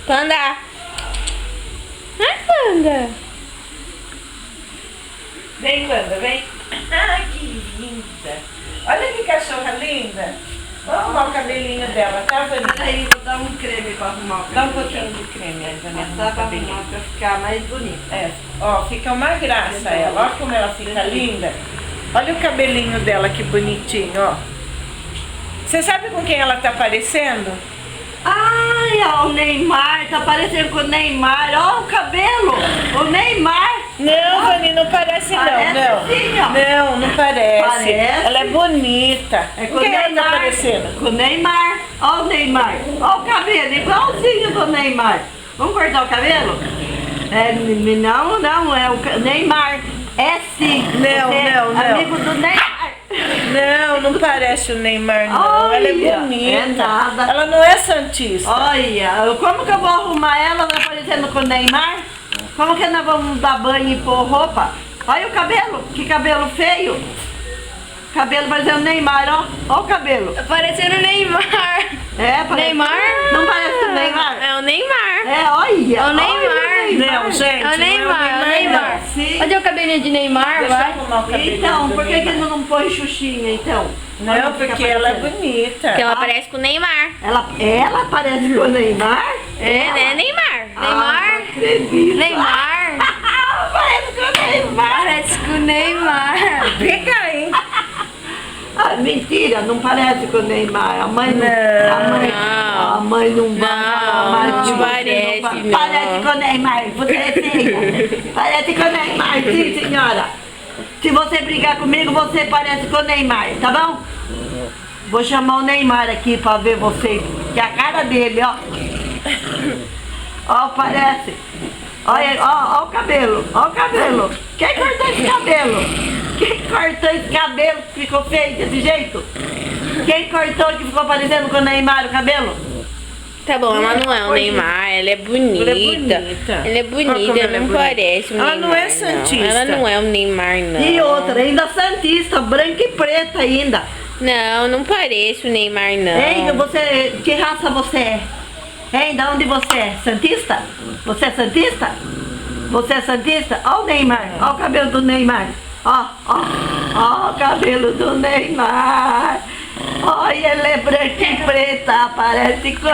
Panda. Ai, Panda. Vem, Panda, vem. Ah, que linda. Olha que cachorra linda. Vamos arrumar o cabelinho dela, tá, Vanessa? Aí, vou dar um creme pra arrumar o Dá um cabelo. pouquinho de creme aí, Vanessa, Passar no pra cabelinho. arrumar pra ficar mais bonita. É, ó, fica uma graça ela. Olha como ela fica linda. Olha o cabelinho dela, que bonitinho, ó. Você sabe com quem ela tá parecendo? Ai, ó, o Neymar, tá parecendo com o Neymar. Ó, o cabelo, o Neymar. Não, Vani, não parece não, Parece não. sim, ó. Não parece. Parece. Ela é bonita. É com Com o quem ela tá Neymar. parecendo? Com o Neymar. Ó o Neymar. Ó o cabelo, igualzinho do Neymar. Vamos cortar o cabelo? Não, é o Neymar. É sim. Não, Você é não. amigo do Neymar. Não parece o Neymar, não. Ela é Olha, bonita. é nada. Ela não é santista. Olha, como que eu vou arrumar ela parecendo com o Neymar? Como que nós vamos dar banho e pôr roupa? Olha o cabelo, que cabelo feio. Cabelo parecendo Neymar, ó. Ó o cabelo. Parecendo o Neymar. É, parece. Neymar? Não parece com o Neymar? É o Neymar. É, olha. É o Neymar. Não, gente, É o Neymar, é o Neymar. Sim. Olha o cabelinho de Neymar, Deixa eu vai. arrumar o cabelinho Então, do por que Neymar. que não põe Xuxinha, então? Não, Olha, fica porque ela é parecendo. bonita. Porque ela parece com o Neymar. Ela parece com o Neymar? É, né? Neymar. Ah, Neymar. não acredito. Neymar. Parece com o Neymar. Parece com o Neymar. Fica, hein? Ah, mentira, não parece com o Neymar. A mãe não. Não. A mãe não vai falar mais Não, que não você parece, não. Parece com o Neymar. Você é feia. Parece com o Neymar, sim, senhora. Se você brigar comigo, você parece com o Neymar, tá bom? Vou chamar o Neymar aqui pra ver você. Que é a cara dele, ó. Ó, parece. Olha, ó o cabelo, ó o cabelo. Quem cortou esse cabelo? Quem cortou esse cabelo que ficou feio desse jeito? Quem cortou que ficou parecendo com o Neymar o cabelo? Tá bom, ela não é o Neymar, ela é bonita. Ela é bonita. Ela é Olha como bonita, ela é não bonita. parece o Ela Neymar. não é santista. Ela não é o Neymar, não. E outra, ainda santista, branca e preta ainda. Não, não parece o Neymar, não. Hein, você, que raça você é? Hein, da onde você é? Santista? Você é santista? Você é santista? Ó o Neymar, ó o cabelo do Neymar. Ó o cabelo do Neymar. Olha, ele é branca e preta, parece com...